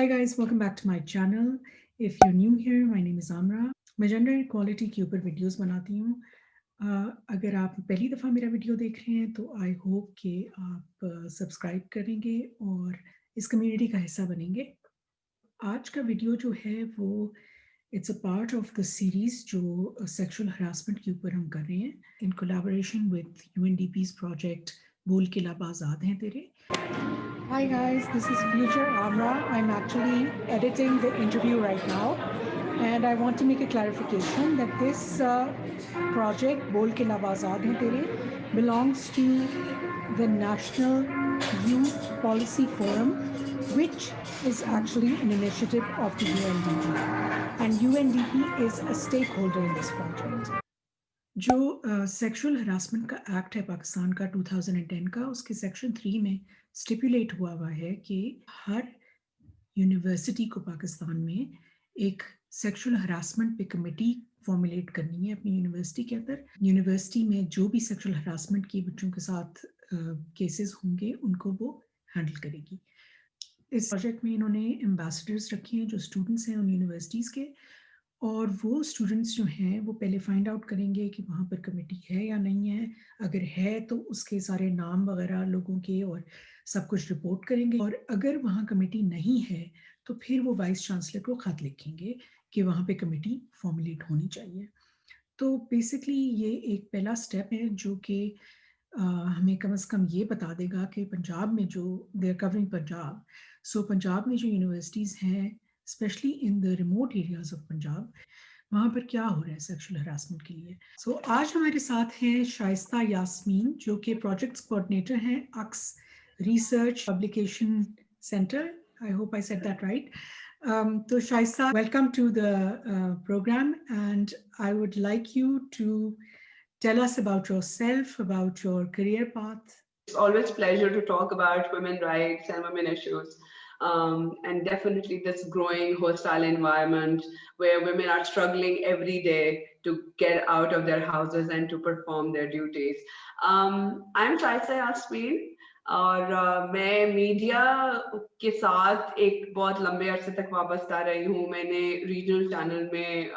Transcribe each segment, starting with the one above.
Hi guys, welcome back to my channel. If you're new here, my name is Amra. मैं gender equality के ऊपर videos बनाती हूँ. अगर आप पहली दफ़ा मेरा वीडियो देख रहे हैं तो आई होप कि आप सब्सक्राइब करेंगे और इस कम्युनिटी का हिस्सा बनेंगे. आज का वीडियो जो है वो it's a part of the series जो सेक्सुअल हरासमेंट के ऊपर हम कर रहे हैं इन कोलैबोरेशन विद यूएनडीपी's प्रोजेक्ट बोल के लब आज़ाद हैं तेरे. Hi guys, this is Future Amra. I'm actually editing the interview right now, and I want to make a clarification that this project, Bol Ke Lab Azad Hain Tere, belongs to the National Youth Policy Forum, which is actually an initiative of the UNDP, and UNDP is a stakeholder in this project. जो sexual harassment का act है पाकिस्तान का 2010 का, उसके section 3 में stipulate हुआ है कि हर यूनिवर्सिटी को पाकिस्तान में एक सेक्सुअल हरासमेंट पे कमेटी फॉर्मुलेट करनी है अपनी यूनिवर्सिटी के अंदर. यूनिवर्सिटी में जो भी सेक्सुअल हरासमेंट की बच्चों के साथ केसेस होंगे उनको वो हैंडल करेगी. इस प्रोजेक्ट में इन्होंने एम्बेसडर्स रखे हैं जो स्टूडेंट्स हैं उन यूनिवर्सिटीज़ के, और वो स्टूडेंट्स जो हैं वो पहले फाइंड आउट करेंगे कि वहाँ पर कमेटी है या नहीं है. अगर है तो उसके सारे नाम वगैरह लोगों के और सब कुछ रिपोर्ट करेंगे, और अगर वहाँ कमेटी नहीं है तो फिर वो वाइस चांसलर को ख़त लिखेंगे कि वहाँ पे कमेटी फॉर्मुलेट होनी चाहिए. तो बेसिकली ये एक पहला स्टेप है जो कि हमें कम से कम ये बता देगा कि पंजाब में जो दे आर कवरिंग पंजाब, सो पंजाब में जो यूनिवर्सिटीज़ हैं specially in the remote areas of Punjab, वहाँ पर क्या हो रहा है सेक्सुअल हरासमेंट के लिए. सो आज हमारे साथ हैं शाइस्ता यास्मीन जो कि प्रोजेक्ट्स कोऑर्डिनेटर हैं अक्स research publication centre. I hope I said that right. So Shaista, welcome to the program, and I would like you to tell us about yourself, about your career path. It's always a pleasure to talk about women rights and women issues. And definitely this growing hostile environment where women are struggling every day to get out of their houses and to perform their duties. I'm Shaista Yasmin. और मैं media के साथ एक बहुत लंबे अरसे तक वाबस्ता रही हूँ. मैंने रीजनल चैनल में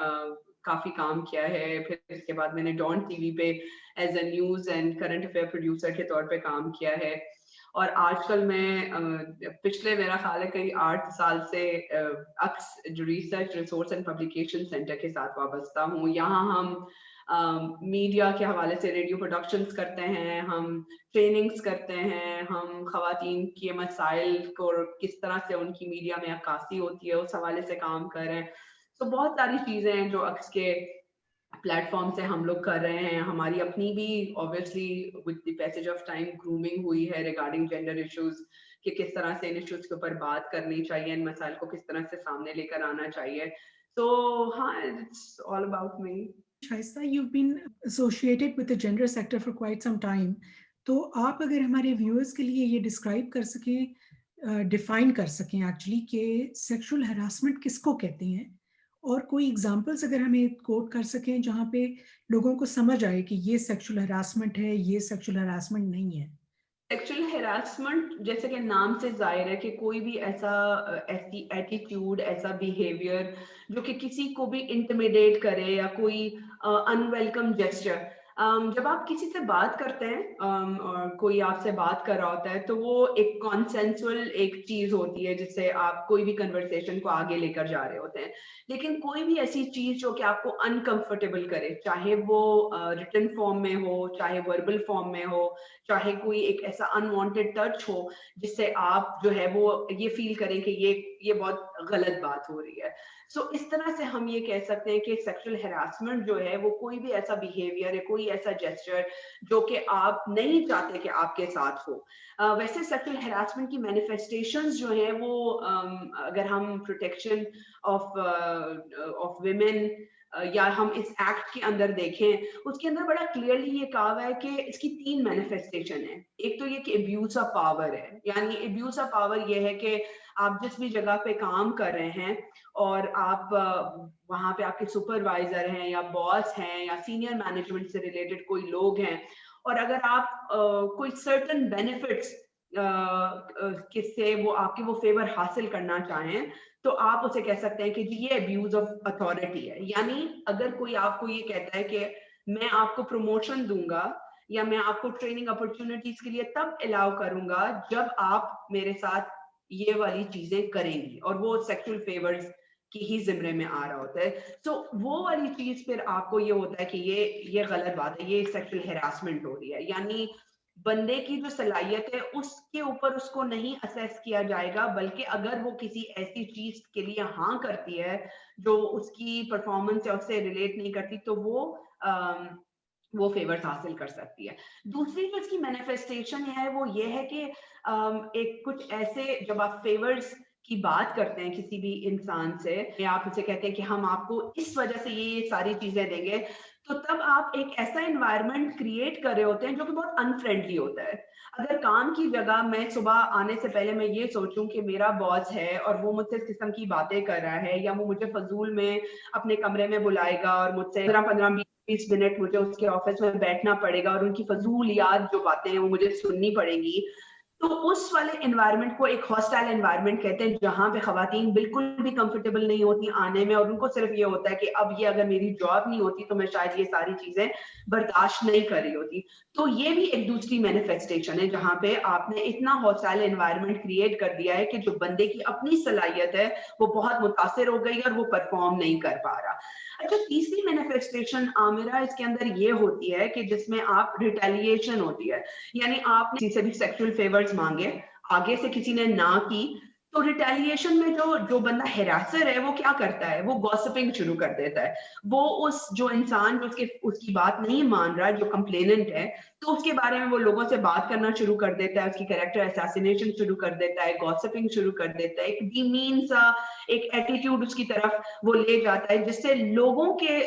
काफ़ी काम किया है. फिर इसके बाद मैंने डॉन टीवी पे as a news and current affair producer के तौर पे काम किया है. और आजकल मैं पिछले मेरा ख्याल है कई 8 साल से अक्स जो research resource and publication centre के साथ वाबस्ता हूँ. यहाँ हम मीडिया के हवाले से रेडियो प्रोडक्शंस करते हैं, हम ट्रेनिंग्स करते हैं, हम ख़वातीन के मसाइल को किस तरह से उनकी मीडिया में अक्कासी होती है उस हवाले से काम कर रहे हैं. तो बहुत सारी चीज़ें हैं जो अक्स के प्लेटफॉर्म से हम लोग कर रहे हैं. हमारी अपनी भी obviously with the passage of time grooming हुई है रिगार्डिंग जेंडर इश्यूज कि किस तरह से इन इश्यूज के ऊपर बात करनी चाहिए, इन मसाइल को किस तरह से सामने लेकर आना चाहिए. तो हाँ, it's all about me. Shaista, you've been associated with the gender sector for quite some time. तो आप अगर हमारे व्यूअर्स के लिए ये डिस्क्राइब कर सकें, डिफाइन कर सकें एक्चुअली कि सेक्सुअल हरासमेंट किसको कहते हैं, और कोई एग्जांपल्स अगर हमें कोट कर सकें जहाँ पे लोगों को समझ आए कि ये सेक्सुअल हरासमेंट है, ये सेक्सुअल हरासमेंट नहीं है. सेक्सुअल हेरासमेंट जैसे कि नाम से जाहिर है कि कोई भी ऐसी एटीट्यूड, ऐसा बिहेवियर जो कि किसी को भी इंटिमिडेट करे या कोई अनवेलकम जेस्चर. जब आप किसी से बात करते हैं और कोई आपसे बात कर रहा होता है तो वो एक कॉन्सेंसुअल एक चीज होती है जिससे आप कोई भी कन्वर्सेशन को आगे लेकर जा रहे होते हैं. लेकिन कोई भी ऐसी चीज जो कि आपको अनकंफर्टेबल करे, चाहे वो रिटन फॉर्म में हो, चाहे वर्बल फॉर्म में हो, चाहे कोई एक ऐसा अनवांटेड टच हो जिससे आप जो है वो ये फील करें कि ये बहुत गलत बात हो रही है. सो इस तरह से हम ये कह सकते हैं कि सेक्सुअल हैरासमेंट जो है वो कोई भी ऐसा बिहेवियर है, कोई ऐसा जेस्चर जो कि आप नहीं चाहते कि आपके साथ हो. वैसे सेक्सुअल हैरासमेंट की मैनिफेस्टेशंस जो है वो अगर हम प्रोटेक्शन ऑफ विमेन या हम इस एक्ट के अंदर देखें, उसके अंदर बड़ा क्लियरली ये कहा हुआ है कि इसकी 3 मैनिफेस्टेशन है. एक तो ये कि अब्यूज ऑफ पावर है, यानी अब्यूज ऑफ पावर ये है कि आप जिस भी जगह पे काम कर रहे हैं और आप वहाँ पे आपके सुपरवाइजर हैं या बॉस हैं या सीनियर मैनेजमेंट से रिलेटेड कोई लोग हैं, और अगर आप कोई सर्टेन बेनिफिट्स किससे वो आपके वो फेवर हासिल करना चाहें, तो आप उसे कह सकते हैं कि जी ये अब्यूज ऑफ अथॉरिटी है। यानी अगर कोई आपको ये कहता है कि मैं आपको प्रमोशन दूंगा या मैं आपको ट्रेनिंग अपॉर्चुनिटीज के लिए तब अलाउ करूंगा जब आप मेरे साथ ये वाली चीजें करेंगी, और वो सेक्सुअल फेवर्स की ही जिम्मे में आ रहा होता है, तो वो वाली चीज फिर आपको ये होता है कि ये गलत बात है, ये सेक्सुअल हेरासमेंट हो रही है। यानी बंदे की जो सलाहियत है उसके ऊपर उसको नहीं असेस किया जाएगा, बल्कि अगर वो किसी ऐसी चीज के लिए हाँ करती है जो उसकी परफॉर्मेंस या उससे रिलेट नहीं करती, तो वो फेवर्स हासिल कर सकती है। दूसरी जो इसकी मैनिफेस्टेशन है वो ये है कि एक कुछ ऐसे, जब आप फेवर्स की बात करते हैं किसी भी इंसान से, या आप उसे कहते हैं कि हम आपको इस वजह से ये सारी चीजें देंगे, तो तब आप एक ऐसा एनवायरनमेंट क्रिएट कर रहे होते हैं जो कि बहुत अनफ्रेंडली होता है। अगर काम की जगह मैं सुबह आने से पहले मैं ये सोचूं कि मेरा बॉस है और वो मुझसे इस किस्म की बातें कर रहा है, या वो मुझे फजूल में अपने कमरे में बुलाएगा और मुझसे 15-20 मिनट मुझे उसके ऑफिस में बैठना पड़ेगा और उनकी फजूल याद जो बातें हैं वो मुझे सुननी पड़ेंगी, तो उस वाले एनवायरनमेंट को एक हॉस्टाइल एनवायरनमेंट कहते हैं, जहां पे खवातीन बिल्कुल भी कंफर्टेबल नहीं होती आने में, और उनको सिर्फ ये होता है कि अब ये अगर मेरी जॉब नहीं होती तो मैं शायद ये सारी चीजें बर्दाश्त नहीं कर रही होती। तो ये भी एक दूसरी मैनिफेस्टेशन है जहां पे आपने इतना हॉस्टाइल एनवायरनमेंट क्रिएट कर दिया है कि जो बंदे की अपनी सलाहियत है वो बहुत मुतासिर हो गई और वो परफॉर्म नहीं कर पा रहा। अच्छा, तीसरी मैनिफेस्टेशन आमिरा इसके अंदर ये होती है कि जिसमें आप रिटेलिएशन होती है। यानी आपने किसी से भी सेक्सुअल फेवर्स मांगे, आगे से किसी ने ना की, तो रिटेलिएशन में जो बंदा हेरासर है वो क्या करता है, वो गॉसिपिंग शुरू कर देता है। वो उस जो इंसान जो उसकी बात नहीं मान रहा है, जो कंप्लेनेंट है, तो उसके बारे में वो लोगों से बात करना शुरू कर देता है, उसकी कैरेक्टर असैसिनेशन शुरू कर देता है, गॉसिपिंग शुरू कर देता है, एक डीमीन सा एक एटीट्यूड उसकी तरफ वो ले जाता है, जिससे लोगों के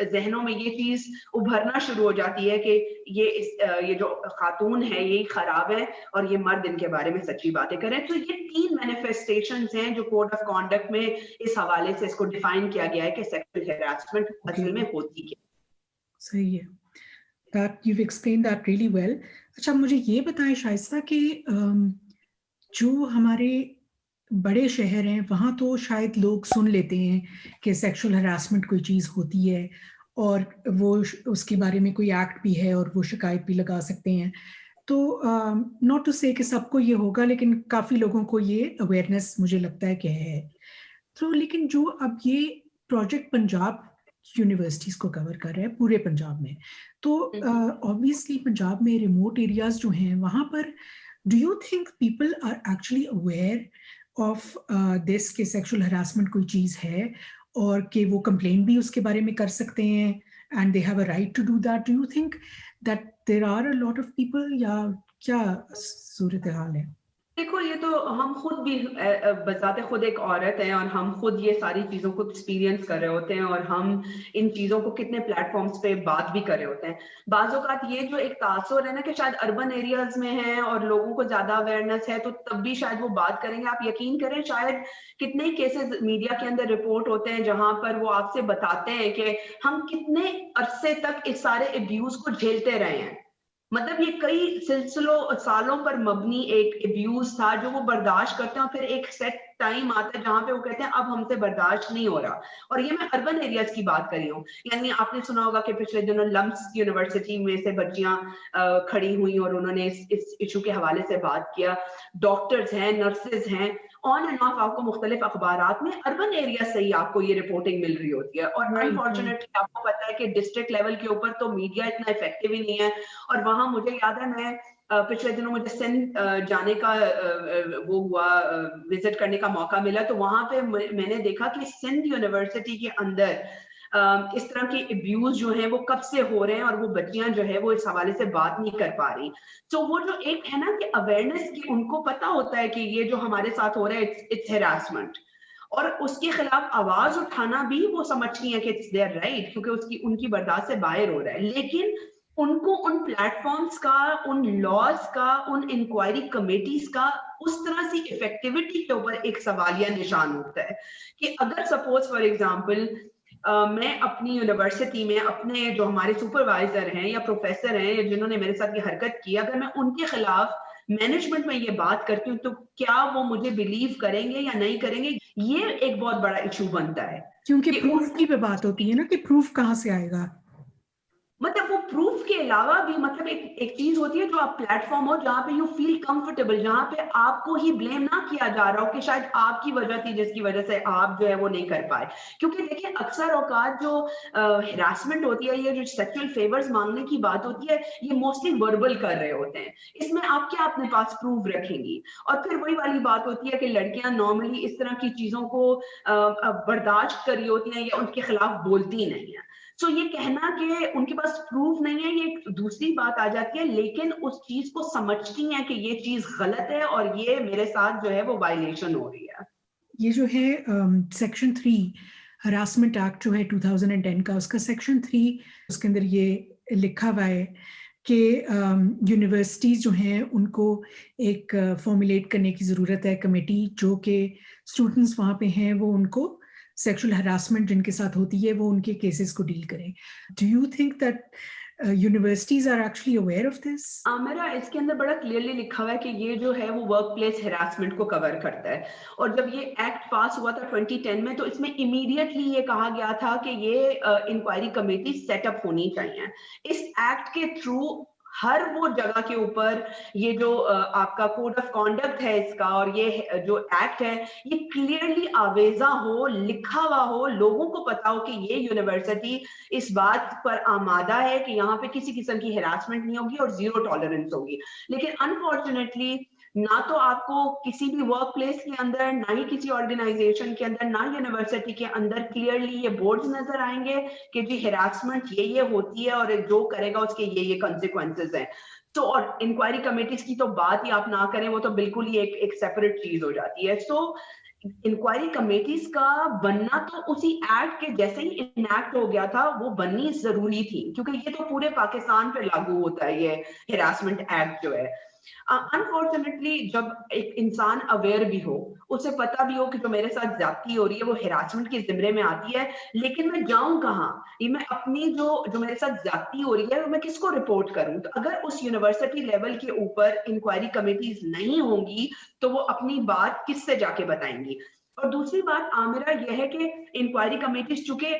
जहनों में ये चीज उभरना शुरू हो जाती है कि ये जो खातून है ये खराब है और ये मर्द इनके बारे में सच्ची बातें करें। तो ये 3 मैनिफेस्टेशंस हैं जो कोड ऑफ कॉन्डक्ट में इस हवाले से इसको डिफाइन किया गया है कि सेक्सुअल हैरेसमेंट असल में होती क्या। सही है, that you've explained that really well. अच्छा, मुझे ये बताएं शाइस्ता कि जो हमारे बड़े शहर हैं वहाँ तो शायद लोग सुन लेते हैं कि सेक्सुअल हरासमेंट कोई चीज़ होती है और वो उसके बारे में कोई एक्ट भी है और वो शिकायत भी लगा सकते हैं। तो नॉट टू से कि सबको ये होगा, लेकिन काफ़ी लोगों को ये अवेयरनेस मुझे लगता है कि है। तो लेकिन जो अब ये प्रोजेक्ट पंजाब यूनिवर्सिटीज़ को कवर कर रहा है पूरे पंजाब में, तो ऑब्वियसली पंजाब में रिमोट एरियाज जो हैं वहाँ पर do you think people are actually aware of this के सेक्सुअल हरासमेंट कोई चीज़ है और कि वो कंप्लेन भी उसके बारे में कर सकते हैं and they have a right to do that? Do you think that there are a lot of people, या क्या सूरत हाल है? देखो, ये तो हम खुद भी बजाते खुद एक औरत हैं और हम खुद ये सारी चीजों को एक्सपीरियंस कर रहे होते हैं और हम इन चीजों को कितने प्लेटफॉर्म्स पे बात भी कर रहे होते हैं। बाज़ औक़ात ये जो एक तासुर है ना कि शायद अर्बन एरियाज में है और लोगों को ज्यादा अवेयरनेस है, तो तब भी शायद वो बात करेंगे। आप यकीन करें, शायद कितने ही केसेस मीडिया के अंदर रिपोर्ट होते हैं जहां पर वो आपसे बताते हैं कि हम कितने अरसे तक इस सारे अब्यूज को झेलते रहे हैं। मतलब ये कई सिलसिलों सालों पर मबनी एक अब्यूज था जो वो बर्दाश्त करते हैं, और फिर एक सेट टाइम आता है जहां पे वो कहते हैं अब हमसे बर्दाश्त नहीं हो रहा। और ये मैं अर्बन एरियाज की बात कर रही हूँ। यानी आपने सुना होगा कि पिछले दिनों लम्स यूनिवर्सिटी में से बच्चियां खड़ी हुई और उन्होंने इस इशू के हवाले से बात किया। डॉक्टर्स हैं, नर्सेज हैं, ऑन एंड ऑफ आपको मुख्तलिफ अखबारात में अर्बन एरिया से ही आपको ये रिपोर्टिंग मिल रही होती है। और अनफॉर्चुनेटली आपको पता है कि डिस्ट्रिक्ट लेवल के ऊपर तो मीडिया इतना इफेक्टिव ही नहीं है। और वहां मुझे याद है, मैं पिछले दिनों मुझे सिंध जाने का वो हुआ, विजिट करने का मौका मिला, तो वहां पे मैंने देखा कि सिंध यूनिवर्सिटी के अंदर इस तरह के अब्यूज जो है वो कब से हो रहे हैं और वो बच्चियां जो है वो इस हवाले से बात नहीं कर पा रही। तो वो जो एक है ना कि अवेयरनेस की, उनको पता होता है कि ये जो हमारे साथ हो रहा है इट्स हैरेसमेंट, और उसके खिलाफ आवाज उठाना भी वो समझती है कि इट्स देयर राइट, क्योंकि उनकी बर्दाश्त से बाहर हो रहा है। लेकिन उनको उन प्लेटफॉर्म्स का, उन लॉज का, उन इंक्वायरी कमेटीज का उस तरह से इफेक्टिविटी के ऊपर एक सवालिया निशान होता है कि अगर सपोज फॉर एग्जांपल मैं अपनी यूनिवर्सिटी में अपने जो हमारे सुपरवाइजर हैं या प्रोफेसर हैं जिन्होंने मेरे साथ ये हरकत की, अगर मैं उनके खिलाफ مینجمنٹ میں یہ بات کرتی ہوں تو کیا وہ مجھے بلیو کریں گے یا نہیں کریں گے, یہ ایک بہت بڑا ایشو بنتا ہے. کیونکہ پروف کی بات ہوتی ہے نا کہ پروف کہاں سے آئے گا. مطلب وہ پروف کے علاوہ بھی مطلب ایک چیز ہوتی ہے جو آپ پلیٹ فارم ہو جہاں پہ یو فیل کمفرٹیبل, جہاں پہ آپ کو ہی بلیم نہ کیا جا رہا ہو کہ شاید آپ کی وجہ تھی جس کی وجہ سے آپ جو ہے وہ نہیں کر پائے. کیونکہ دیکھیں اکثر اوقات جو ہراسمنٹ ہوتی ہے, یہ جو سیکچوئل فیورز مانگنے کی بات ہوتی ہے, یہ موسٹلی وربل کر رہے ہوتے ہیں. اس میں آپ کیا اپنے پاس پروف رکھیں گی؟ اور پھر وہی والی بات ہوتی ہے کہ لڑکیاں نارملی اس طرح کی چیزوں کو برداشت کری ہوتی ہیں یا ان کے خلاف بولتی نہیں ہیں. سو یہ کہنا کہ ان کے پاس پروف نہیں ہے, یہ ایک دوسری بات آ جاتی ہے, لیکن اس چیز کو سمجھتی ہیں کہ یہ چیز غلط ہے اور یہ میرے ساتھ جو ہے وہ وائلیشن ہو رہی ہے. یہ جو ہے سیکشن 3 ہراسمنٹ ایکٹ جو ہے 2010 کا, اس کا سیکشن 3 اس کے اندر یہ لکھا ہوا ہے کہ یونیورسٹیز جو ہیں ان کو ایک فارمولیٹ کرنے کی ضرورت ہے کمیٹی, جو کہ اسٹوڈنٹس وہاں پہ ہیں وہ ان کو سیکشل ہراسمنٹ جن کے ساتھ ہوتی ہے وہ ان کے کیسز کو ڈیل کریں. Do you think that universities are actually aware of this? میرا اس کے اندر بڑا کلیئرلی لکھا ہوا ہے کہ یہ جو ہے وہ ورک پلیس ہراسمنٹ کو کور کرتا ہے. اور جب یہ ایکٹ پاس ہوا تھا 2010 میں, تو اس میں امیڈیٹلی یہ کہا گیا تھا کہ یہ انکوائری کمیٹی سیٹ اپ ہونی چاہیے. اس ایکٹ کے تھرو ہر وہ جگہ کے اوپر یہ جو آپ کا کوڈ آف کانڈکٹ ہے اس کا, اور یہ جو ایکٹ ہے یہ کلیئرلی آویزہ ہو, لکھا ہوا ہو, لوگوں کو پتا ہو کہ یہ یونیورسٹی اس بات پر آمادہ ہے کہ یہاں پہ کسی قسم کی ہراسمنٹ نہیں ہوگی اور زیرو ٹالرنس ہوگی. لیکن انفارچونیٹلی نہ تو آپ کو کسی بھی ورک پلیس کے اندر, نہ ہی کسی آرگنائزیشن کے اندر, نہ یونیورسٹی کے اندر کلیئرلی یہ بورڈز نظر آئیں گے کہ جی ہراسمنٹ یہ ہوتی ہے اور جو کرے گا اس کے یہ کنسیکوینسز ہیں. تو اور انکوائری کمیٹیز کی تو بات ہی آپ نہ کریں, وہ تو بالکل ہی ایک سیپریٹ چیز ہو جاتی ہے. سو انکوائری کمیٹیز کا بننا تو اسی ایکٹ کے جیسے ہی انیکٹ ہو گیا تھا وہ بننی ضروری تھی, کیونکہ یہ تو پورے پاکستان پہ لاگو ہوتا ہے یہ ہراسمنٹ ایکٹ جو ہے. انفارچونیٹلی جب ایک انسان اویئر بھی ہو, اسے پتا بھی ہو کہ جو میرے ساتھ زیادتی ہو رہی ہے وہ ہراسمنٹ کے زمرے میں آتی ہے, لیکن میں جاؤں کہاں, یہ میں اپنی جو میرے ساتھ زیادتی ہو رہی ہے میں کس کو رپورٹ کروں؟ تو اگر اس یونیورسٹی لیول کے اوپر انکوائری کمیٹیز نہیں ہوں گی تو وہ اپنی بات کس سے جا کے بتائیں گی؟ اور دوسری بات عامرہ یہ ہے کہ انکوائری کمیٹیز چونکہ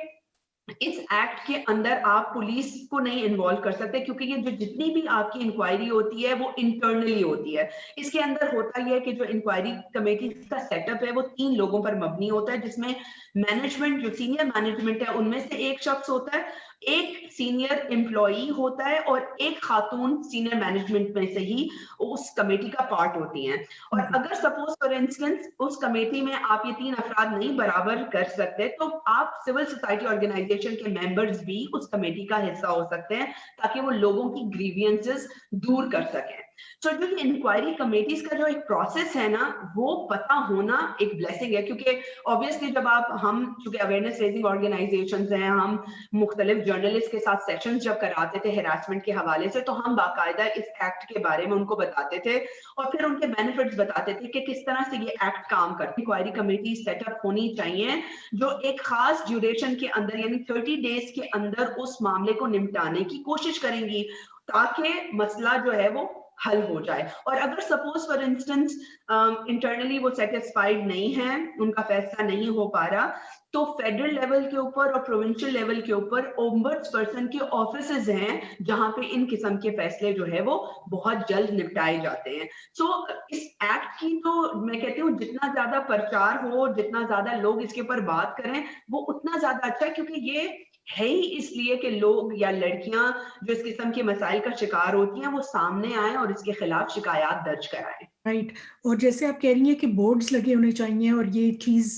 اس ایکٹ کے اندر آپ پولیس کو نہیں انوالو کر سکتے, کیونکہ یہ جو جتنی بھی آپ کی انکوائری ہوتی ہے وہ انٹرنلی ہوتی ہے. اس کے اندر ہوتا یہ ہے کہ جو انکوائری کمیٹی کا سیٹ اپ ہے وہ 3 لوگوں پر مبنی ہوتا ہے, جس میں مینجمنٹ, جو سینئر مینجمنٹ ہے ان میں سے ایک شخص ہوتا ہے, ایک سینئر امپلائی ہوتا ہے, اور ایک خاتون سینئر مینجمنٹ میں سے ہی اس کمیٹی کا پارٹ ہوتی ہیں. اور اگر سپوز فار انسٹنس اس کمیٹی میں آپ یہ 3 افراد نہیں برابر کر سکتے, تو آپ سول سوسائٹی آرگنائزیشن کے ممبرز بھی اس کمیٹی کا حصہ ہو سکتے ہیں تاکہ وہ لوگوں کی گریوینسز دور کر سکیں. سو جو یہ انکوائری کمیٹیز کا جو ایک پروسیس ہے نا, وہ پتا ہونا ایک بلیسنگ ہے, کیونکہ obviously جب ہم چونکہ اویئرنیس ریزنگ آرگنائزیشنز ہیں, ہم مختلف جرنلسٹ کے ساتھ سیشنز جب کراتے تھے ہراسمنٹ کے حوالے سے, تو ہم باقاعدہ اس ایکٹ کے بارے میں ان کو بتاتے تھے اور پھر ان کے بینیفٹس بتاتے تھے کہ کس طرح سے یہ ایکٹ کام کرتی. انکوائری کمیٹی سیٹ اپ ہونی چاہیے جو ایک خاص ڈیوریشن کے اندر یعنی 30 ڈیز کے اندر اس معاملے کو نمٹانے کی کوشش کریں گی تاکہ مسئلہ جو ہے وہ حل ہو جائے. اور اگر سپوز فار انسٹنس انٹرنلی وہ سیٹسفائیڈ نہیں ہے, ان کا فیصلہ نہیں ہو پا رہا, تو فیڈرل لیول کے اوپر اور پروونشل لیول کے اوپر اومبڈس پرسن کے آفیسز ہیں جہاں پہ ان قسم کے فیصلے جو ہے وہ بہت جلد نپٹائے جاتے ہیں. سو اس ایکٹ کی تو میں کہتی ہوں جتنا زیادہ پرچار ہو, جتنا زیادہ لوگ اس کے اوپر بات کریں, وہ اتنا زیادہ اچھا ہے, کیونکہ یہ ہے ہی اس لیے کہ لوگ یا لڑکیاں جو اس قسم کے مسائل کا شکار ہوتی ہیں وہ سامنے آئیں اور اس کے خلاف شکایات درج کرائیں. رائٹ. اور جیسے آپ کہہ رہی ہیں کہ بورڈز لگے ہونے چاہیے, اور یہ چیز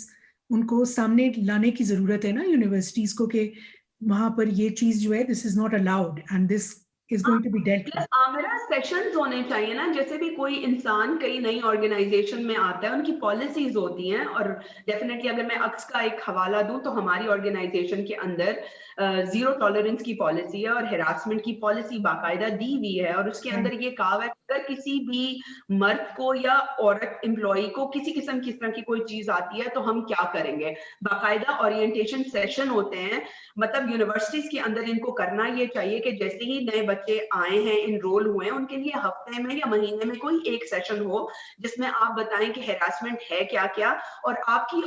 ان کو سامنے لانے کی ضرورت ہے نا یونیورسٹیز کو, کہ وہاں پر یہ چیز جو ہے this is not allowed and this is going to be dealt with. میرا سیشنز ہونے چاہیے نا, جیسے بھی کوئی انسان کئی نئی آرگنائزیشن میں آتا ہے ان کی پالیسیز ہوتی ہیں, اور ڈیفینیٹلی اگر میں عکس کا ایک حوالہ دوں تو ہماری آرگنائزیشن کے اندر زیرو ٹالرنس کی پالیسی ہے اور ہراسمنٹ کی پالیسی باقاعدہ دی ہوئی ہے, اور اس کے اندر یہ کہا ہوا ہے کہ اگر کسی بھی مرد کو یا عورت امپلائی کو کسی قسم کی اس طرح کی کوئی چیز آتی ہے تو ہم کیا کریں گے. باقاعدہ اورینٹیشن سیشن ہوتے ہیں, مطلب یونیورسٹیز کے اندر ان کو کرنا یہ چاہیے کہ جیسے ہی نئے بچے آئے ہیں انرول ہوئے ہیں ان کے لیے ہفتے میں یا مہینے میں کوئی ایک سیشن ہو جس میں آپ بتائیں کہ ہیراسمنٹ ہے کیا کیا اور آپ کی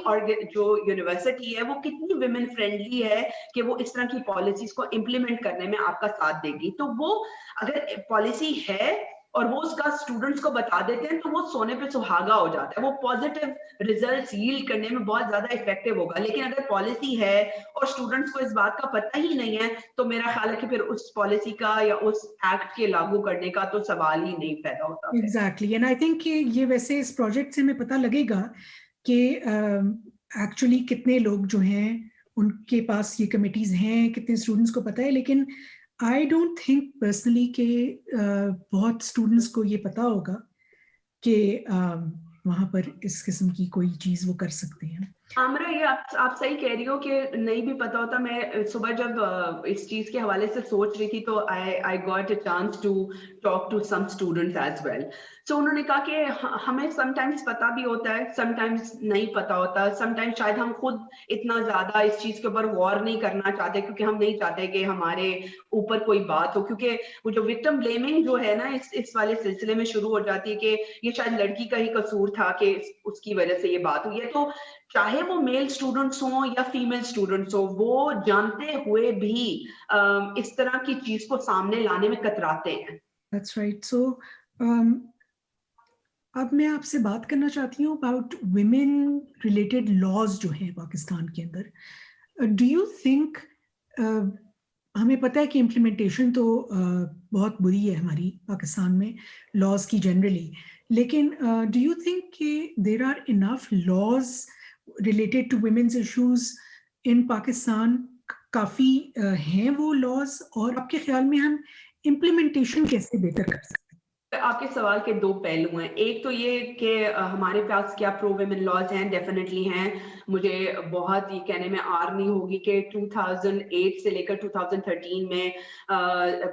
جو یونیورسٹی ہے وہ کتنی ویمن فرینڈلی ہے کہ وہ اس طرح کی پالیسیز کو امپلیمنٹ کرنے میں آپ کا ساتھ دے گی. تو وہ اگر پالیسی ہے اور وہ اس کا اسٹوڈنٹس کو بتا دیتے ہیں تو وہ سونے پہ سہاگا ہو جاتا ہے, وہ پازیٹیو ریزلٹس ییلڈ کرنے میں بہت زیادہ افیکٹو ہوگا. لیکن اگر پالیسی ہے اور اسٹوڈنٹس کو اس بات کا پتہ ہی نہیں ہے تو میرا خیال ہے کہ پھر اس پالیسی کا یا اس ایکٹ کے لاگو کرنے کا تو سوال ہی نہیں پیدا ہوتا. ایگزیکٹلی, اینڈ آئی تھنک کہ یہ ویسے اس پروجیکٹ سے ہمیں پتہ لگے گا کہ ایکچولی کتنے لوگ جو ہیں ان کے پاس یہ کمیٹیز ہیں, کتنے اسٹوڈنٹس کو پتہ ہے. لیکن آئی ڈونٹ تھنک پرسنلی کہ بہت اسٹوڈنٹس کو یہ پتہ ہوگا کہ وہاں پر اس قسم کی کوئی چیز وہ کر سکتے ہیں. عامرہ, یہ آپ صحیح کہہ رہی ہو کہ نہیں بھی پتا ہوتا. میں صبح جب اس چیز کے حوالے سے سوچ رہی تھی تو I got a chance to talk to some students as well. So انہوں نے کہا کہ ہمیں سم ٹائمز پتا بھی ہوتا ہے, سم ٹائمز نہیں پتا ہوتا, سم ٹائمز شاید ہم خود اتنا زیادہ اس چیز کے اوپر غور نہیں کرنا چاہتے کیونکہ ہم نہیں چاہتے کہ ہمارے اوپر کوئی بات ہو, کیونکہ وہ جو وکٹم بلیمنگ جو ہے نا اس والے سلسلے میں شروع ہو جاتی ہے کہ یہ شاید لڑکی کا ہی قصور تھا کہ اس کی وجہ سے یہ بات ہوئی ہے. تو چاہے وہ میل اسٹوڈنٹس ہوں یا فیمیل اسٹوڈنٹس ہوں, وہ جانتے ہوئے بھی اس طرح کی چیز کو سامنے لانے میں کتراتے ہیں. That's right. So اب میں آپ سے بات کرنا چاہتی ہوں اباؤٹ ویمن ریلیٹڈ لاز جو ہیں پاکستان کے اندر. ڈو یو تھنک, ہمیں پتہ ہے کہ امپلیمنٹیشن تو بہت بری ہے ہماری پاکستان میں لاز کی جنرلی, لیکن ڈو یو تھنک کہ there are enough laws related to women's issues in Pakistan? کافی ہیں وہ لاز, اور آپ کے خیال میں ہم امپلیمنٹیشن کیسے بہتر کر سکتے ہیں؟ آپ کے سوال کے دو پہلو ہیں. ایک تو یہ کہ ہمارے پاس کیا پرو ویمن لاز ہیں, ڈیفینیٹلی ہیں. مجھے بہت یہ کہنے میں آر نہیں ہوگی کہ 2008 سے لے کر 2013 میں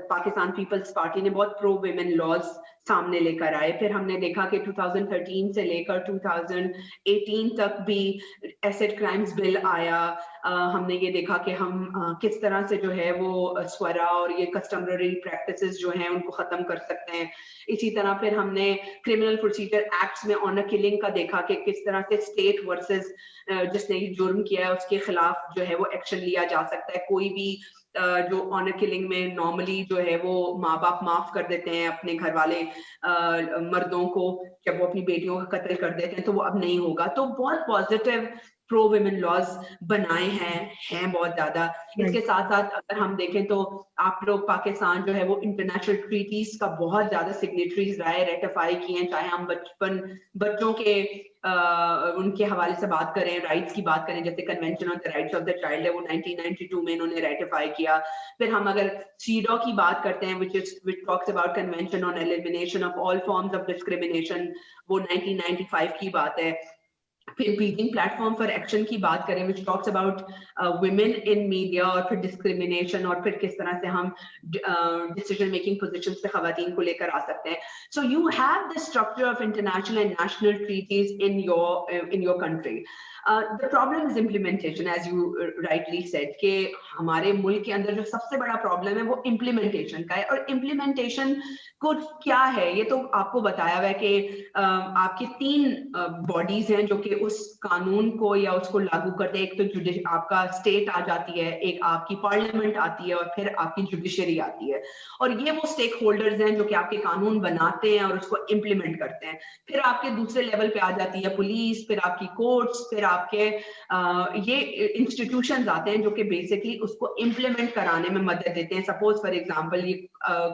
پاکستان پیپلز پارٹی نے بہت پرو ویمن لاز سامنے لے کر آئے. پھر ہم نے دیکھا کہ 2013 سے لے کر 2018 تک بھی ایسیڈ کرائمز بل آیا. ہم نے یہ دیکھا کہ ہم کس طرح سے جو ہے وہ سورا اور یہ کسٹمری پریکٹسز جو ہیں ان کو ختم کر سکتے ہیں. اسی طرح پھر ہم نے کرمنل پروسیجر ایکٹس میں آنر کلنگ کا دیکھا کہ کس طرح سے اسٹیٹ ورسز جس نے یہ جرم کیا ہے اس کے خلاف جو ہے وہ ایکشن لیا جا سکتا ہے. کوئی بھی جو آنر کلنگ میں نارملی جو ہے وہ ماں باپ معاف کر دیتے ہیں اپنے گھر والے مردوں کو جب وہ اپنی بیٹیوں کا قتل کر دیتے ہیں, تو وہ اب نہیں ہوگا. تو بہت پازیٹیو پرو ویمن لاز بنائے ہیں بہت زیادہ. اس کے ساتھ ساتھ اگر ہم دیکھیں تو آپ لوگ پاکستان جو ہے وہ انٹرنیشنل ٹریٹیز کا بہت زیادہ سگنیٹریز رائے, ریٹیفائی کیے ہیں. چاہے ہم بچوں کے ان کے حوالے سے بات کریں, رائٹس کی بات کریں, جیسے convention on the rights of the child ہے وہ 1992 میں انہوں نے ریٹیفائی کیا. پھر ہم اگر سیڈو کی بات کرتے ہیں which talks about convention on elimination of all forms of discrimination, وہ 1995 کی بات ہے. پھر Beijing plate form for action کی بات کریں which talks about women in media, اور پھر ڈسکریمنیشن, اور پھر کس طرح سے ہم ڈیسیژن میکنگ پوزیشنز پہ خواتین کو لے کر آ سکتے ہیں. So you have the structure of international and national treaties in your country. The problem is implementation, as you rightly said, کہ ہمارے ملک کے اندر جو سب سے بڑا پرابلم ہے وہ امپلیمنٹیشن کا ہے. اور امپلیمنٹیشن کو کیا ہے یہ تو آپ کو بتایا ہوا ہے کہ آپ کی 3 باڈیز ہیں جو کہ اس قانون کو یا اس کو لاگو کرتے ہیں. ایک تو آپ کا اسٹیٹ آ جاتی ہے, ایک آپ کی پارلیمنٹ آتی ہے, اور پھر آپ کی جوڈیشری آتی ہے. اور یہ وہ اسٹیک ہولڈرز ہیں جو کہ آپ کے قانون بناتے ہیں اور اس کو امپلیمنٹ کرتے ہیں. پھر آپ کے دوسرے لیول پہ آ جاتی ہے پولیس, پھر آپ کی کورٹس, پھر آپ کے یہ انسٹیٹیوشنز آتے ہیں جو کہ بیسکلی اس کو امپلیمنٹ کرانے میں مدد دیتے ہیں. سپوز فار ایگزامپل یہ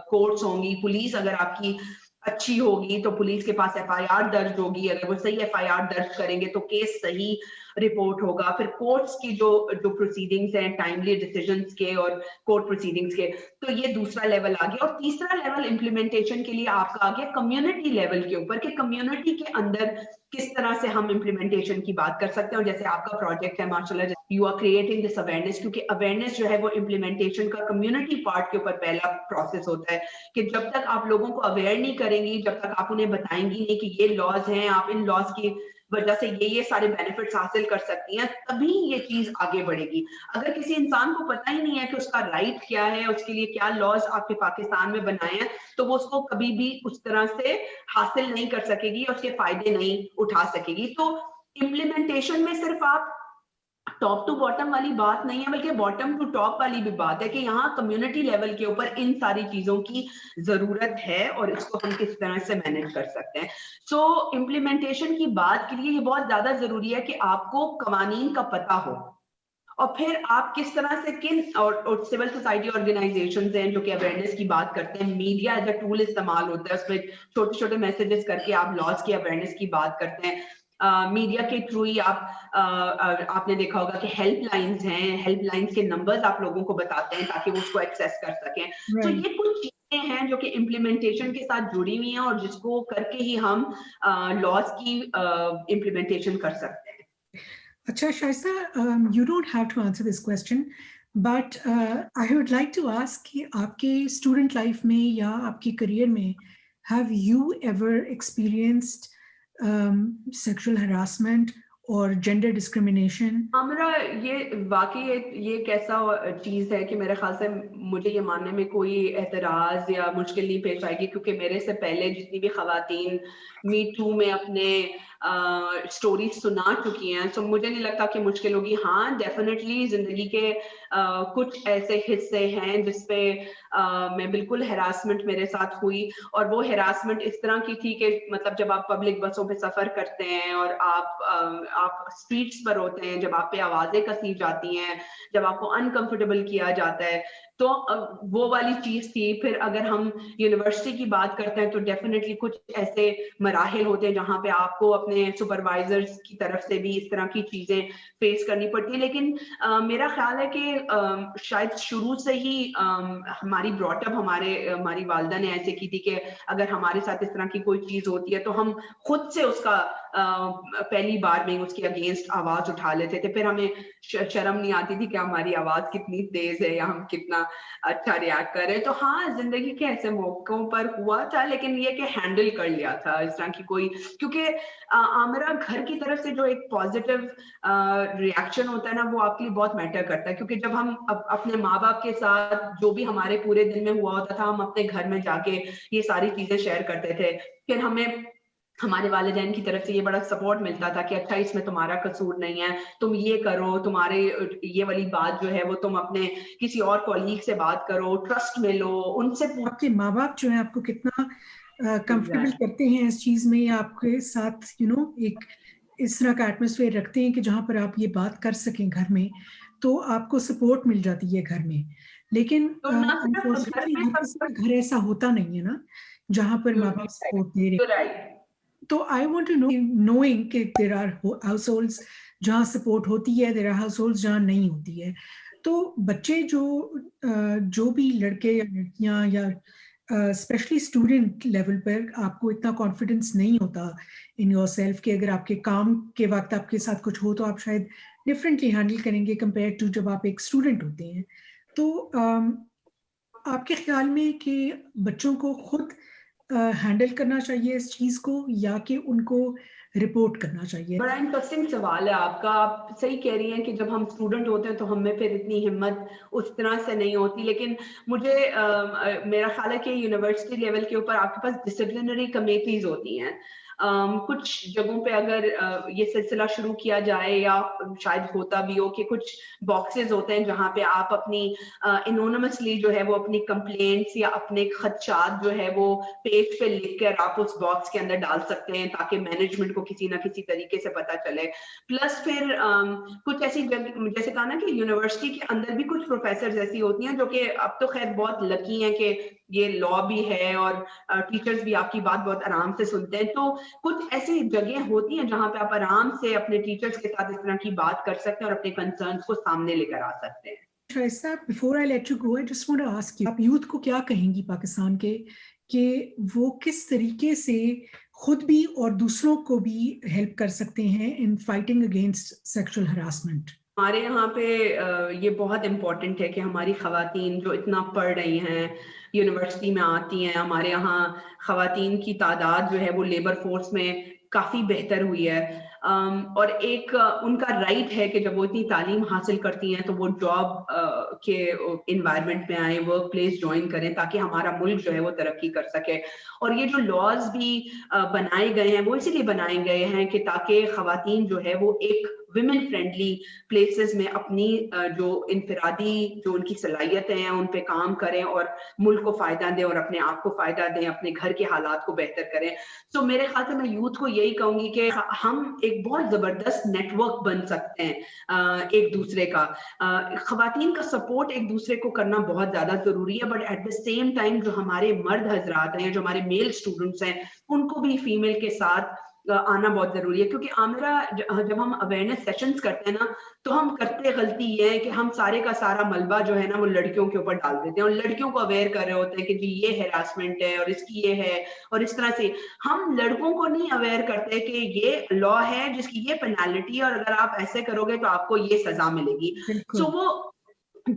کورٹس ہوں گی, پولیس اگر آپ کی اچھی ہوگی تو پولیس کے پاس ایف آئی آر درج ہوگی, اگر وہ صحیح ایف آئی آر درج کریں گے تو کیس صحیح رپورٹ ہوگا. پھر کورٹس کی جو پروسیڈنگز ہیں ٹائملی ڈیسیژنز کے اور کورٹ پروسیڈنگز کے, تو یہ دوسرا لیول آ گیا. اور تیسرا لیول امپلیمنٹیشن کے لیے آپ کا آ گیا کمیونٹی لیول کے اوپر, کہ کمیونٹی کے اندر کس طرح سے ہم امپلیمنٹیشن کی بات کر سکتے ہیں. اور جیسے آپ کا پروجیکٹ ہے ماشاءاللہ, you are creating this awareness, کیونکہ اویئرنیس جو ہے وہ امپلیمنٹیشن کا کمیونٹی پارٹ کے اوپر پہلا پروسیس ہوتا ہے. کہ جب تک آپ لوگوں کو اویئر نہیں کریں گی, جب تک آپ انہیں بتائیں گی نہیں کہ یہ لاز ہیں, آپ ان لاز کی वजह से ये सारे बेनिफिट्स हासिल कर सकती हैं, तभी ये चीज आगे बढ़ेगी। अगर किसी इंसान को पता ही नहीं है कि उसका राइट क्या है, उसके लिए क्या लॉज आपके पाकिस्तान में बनाए हैं, तो वो उसको कभी भी उस तरह से हासिल नहीं कर सकेगी, उसके फायदे नहीं उठा सकेगी। तो इम्प्लीमेंटेशन में सिर्फ आप टॉप टू बॉटम वाली बात नहीं है, बल्कि बॉटम टू टॉप वाली भी बात है कि यहाँ कम्युनिटी लेवल के ऊपर इन सारी चीजों की जरूरत है और इसको हम किस तरह से मैनेज कर सकते हैं। सो इम्प्लीमेंटेशन की बात के लिए ये बहुत ज्यादा जरूरी है कि आपको कवानीन का पता हो, और फिर आप किस तरह से किन और सिविल सोसाइटी ऑर्गेनाइजेशंस हैं जो कि अवेयरनेस की बात करते हैं, मीडिया एज अ टूल इस्तेमाल होता है, उसमें छोटे छोटे मैसेजेस करके आप लॉज की अवेयरनेस की बात करते हैं। मीडिया के थ्रू ही आपने देखा होगा कि हेल्पलाइंस हैं, हेल्पलाइंस के नंबर्स आप लोगों को बताते हैं ताकि वो उसको एक्सेस कर सकें। तो राइट। ये कुछ चीजें हैं जो कि इम्प्लीमेंटेशन के साथ जुड़ी हुई हैं और जिसको करके ही हम लॉज की इम्प्लीमेंटेशन कर सकते हैं। Acha Shaista, you don't have to answer this question, but I would like to ask कि आपके student life में या आपकी career में have you ever experienced sexual harassment or gender discrimination? हमरा ये वाकई ये एक ऐसा चीज है कि मेरे ख्याल से मुझे ये मानने में कोई एतराज या मुश्किल नहीं पेश आएगी, क्योंकि मेरे से पहले जितनी भी खवातीन मी टू में अपने स्टोरी सुना चुकी हैं, तो मुझे नहीं लगता कि मुश्किल होगी। हाँ, डेफिनेटली जिंदगी के कुछ ऐसे हिस्से हैं जिसपे मैं बिल्कुल हैरासमेंट मेरे साथ हुई, और वो हैरासमेंट इस तरह की थी कि मतलब जब आप पब्लिक बसों पे सफर करते हैं और आप स्ट्रीट्स पर होते हैं, जब आप पे आवाजें कसी जाती हैं, जब आपको अनकंफर्टेबल किया जाता है, तो वो वाली चीज थी। फिर अगर हम यूनिवर्सिटी की बात करते हैं तो डेफिनेटली कुछ ऐसे मराहिल होते हैं जहाँ पे आपको अपने सुपरवाइजर्स की तरफ से भी इस तरह की चीजें फेस करनी पड़ती है। लेकिन मेरा ख्याल है कि शायद शुरू से ही हमारी ब्रॉटअप हमारी वालदा ने ऐसे की थी कि अगर हमारे साथ इस तरह की कोई चीज होती है तो हम खुद से उसका पहली बार में उसके अगेंस्ट आवाज उठा लेते थे। फिर हमें शर्म नहीं आती थी कि हमारी आवाज कितनी तेज है या हम कितना अच्छा रिएक्ट कर रहे हैं। तो हाँ, जिंदगी के ऐसे मौकों पर हुआ था, लेकिन ये कि हैंडल कर लिया था इस तरह की कोई, क्योंकि आमरा घर की तरफ से जो एक पॉजिटिव रिएक्शन होता है ना, वो आपके लिए बहुत मैटर करता है। क्योंकि जब हम अपने माँ बाप के साथ जो भी हमारे पूरे दिन में हुआ होता था, हम अपने घर में जाके ये सारी चीजें शेयर करते थे। फिर हमें हमारे वालिदैन की तरफ से ये बड़ा सपोर्ट मिलता था कि अच्छा, इसमें तुम्हारा कसूर नहीं है, तुम ये करो, तुम्हारे ये वाली बात जो है वो तुम अपने किसी और कॉलीग से बात करो, ट्रस्ट में लो, उनसे आपके माँ बाप जो है आपको कितना कंफर्टेबल Exactly. करते हैं इस चीज में, या आपके साथ एक इस तरह का एटमोसफेयर रखते हैं कि जहां पर आप ये बात कर सकें घर में, तो आपको सपोर्ट मिल जाती है घर में। लेकिन तो ना सिर्फ घर अनफॉर्चुनेटली में हर किसी का घर ऐसा होता नहीं है ना, जहां पर माँ बाप सपोर्ट दे रहे हैं। राइट। तो I want to know, knowing कि देयर आर हाउसहोल्ड्स जहां सपोर्ट होती है, देयर आर हाउसहोल्ड्स जहां नहीं होती है। तो बच्चे जो भी लड़के या लड़कियां या स्पेशली स्टूडेंट लेवल पर आपको इतना कॉन्फिडेंस नहीं होता इन योरसेल्फ कि अगर आपके काम के वक्त आपके साथ कुछ हो तो आप शायद डिफरेंटली हैंडल करेंगे कंपेयर टू जब आप एक स्टूडेंट होते हैं। तो आपके ख्याल में कि बच्चों को खुद हैंडल करना चाहिए इस चीज को, या कि उनको रिपोर्ट करना चाहिए? बड़ा इंटरेस्टिंग सवाल है आपका। आप सही कह रही हैं कि जब हम स्टूडेंट होते हैं तो हमें फिर इतनी हिम्मत उस तरह से नहीं होती। लेकिन मुझे मेरा ख्याल है कि यूनिवर्सिटी लेवल के ऊपर आपके पास डिसिप्लिनरी कमेटीज होती हैं। कुछ जगहों पे अगर ये सिलसिला शुरू किया जाए, या शायद होता भी हो कि कुछ बॉक्सेस होते हैं जहाँ पे आप अपनी एनोनिमसली जो है वो अपनी कंप्लेंट्स या अपने खदशात जो है वो पेज पे लिख कर आप उस बॉक्स के अंदर डाल सकते हैं, ताकि मैनेजमेंट को किसी ना किसी तरीके से पता चले। प्लस फिर कुछ ऐसी जगह, जैसे कहा ना कि यूनिवर्सिटी के अंदर भी कुछ प्रोफेसर ऐसी होती हैं जो कि अब तो खैर बहुत लकी हैं कि ये लॉ भी है और टीचर्स भी आपकी बात बहुत आराम से सुनते हैं। तो कुछ ऐसी जगह होती हैं जहां पे आप आराम से अपने टीचर्स के साथ इस तरह की बात कर सकते हैं और अपने कंसर्न्स को सामने लेकर आ सकते हैं। Shaista, before I let you go, I just want to ask you, आप यूथ को क्या कहेंगी पाकिस्तान के कि वो किस तरीके से खुद भी और दूसरों को भी हेल्प कर सकते हैं in fighting against sexual harassment? हमारे यहाँ पे ये बहुत इम्पोर्टेंट है कि हमारी खवातीन जो इतना पढ़ रही हैं, यूनिवर्सिटी में आती हैं, हमारे यहाँ खवातीन की तादाद जो है वो लेबर फोर्स में काफी बेहतर हुई है। اور ایک ان کا رائٹ ہے کہ جب وہ اتنی تعلیم حاصل کرتی ہیں تو وہ جاب کے انوائرمنٹ میں آئیں, ورک پلیس جوائن کریں تاکہ ہمارا ملک جو ہے وہ ترقی کر سکے. اور یہ جو لاز بھی بنائے گئے ہیں وہ اسی لیے بنائے گئے ہیں کہ تاکہ خواتین جو ہے وہ ایک ویمن فرینڈلی پلیسز میں اپنی جو انفرادی جو ان کی صلاحیتیں ہیں ان پہ کام کریں اور ملک کو فائدہ دیں اور اپنے آپ کو فائدہ دیں, اپنے گھر کے حالات کو بہتر کریں. تو میرے خیال سے میں یوتھ کو یہی کہوں گی کہ ہم ایک بہت زبردست نیٹ ورک بن سکتے ہیں ایک دوسرے کا. خواتین کا سپورٹ ایک دوسرے کو کرنا بہت زیادہ ضروری ہے, but at the same time جو ہمارے مرد حضرات ہیں, جو ہمارے میل اسٹوڈنٹس ہیں, ان کو بھی فیمیل کے ساتھ آنا بہت ضروری ہے. کیونکہ عامرہ جب ہم اویئرنیس سیشنز کرتے ہیں نا تو ہم کرتے غلطی یہ ہے کہ ہم سارے کا سارا ملبہ جو ہے نا وہ لڑکیوں کے اوپر ڈال دیتے ہیں اور لڑکیوں کو اویئر کر رہے ہوتے ہیں کہ جی یہ ہراسمنٹ ہے اور اس کی یہ ہے, اور اس طرح سے ہم لڑکوں کو نہیں اویئر کرتے کہ یہ لا ہے جس کی یہ پینالٹی ہے اور اگر آپ ایسے کرو گے تو آپ کو یہ سزا ملے گی. سو وہ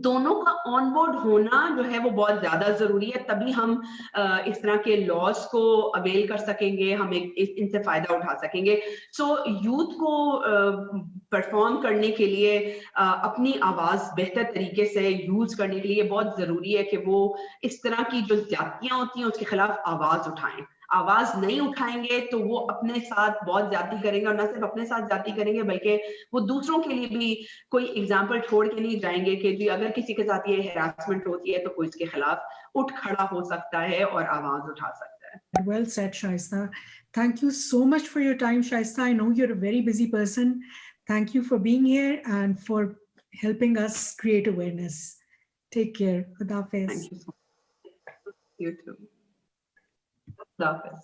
دونوں کا آن بورڈ ہونا جو ہے وہ بہت زیادہ ضروری ہے, تبھی ہم اس طرح کے لاس کو اویل کر سکیں گے, ہم ان سے فائدہ اٹھا سکیں گے. سو یوتھ کو پرفارم کرنے کے لیے اپنی آواز بہتر طریقے سے یوز کرنے کے لیے بہت ضروری ہے کہ وہ اس طرح کی جو زیادتیاں ہوتی ہیں اس کے خلاف آواز اٹھائیں. آواز نہیں اٹھائیں گے تو وہ اپنے ساتھ بہت زیادتی کریں گے, اور نہ صرف اپنے ساتھ زیادتی کریں گے بلکہ وہ دوسروں کے لیے بھی کوئی اگزامپل چھوڑ کے نہیں جائیں گے کہ جی اگر کسی کے ساتھ یہ ہراسمنٹ ہوتی ہے تو کوئی اس کے خلاف اٹھ کھڑا ہو سکتا ہے اور آواز اٹھا سکتا ہے. Well said, Shaista. Thank you so much for your time, Shaista. I know you're a very busy person. Thank you for being here and for helping us create awareness. Take care. Khuda Hafiz. Thank you so much. You too. Khuda Hafiz.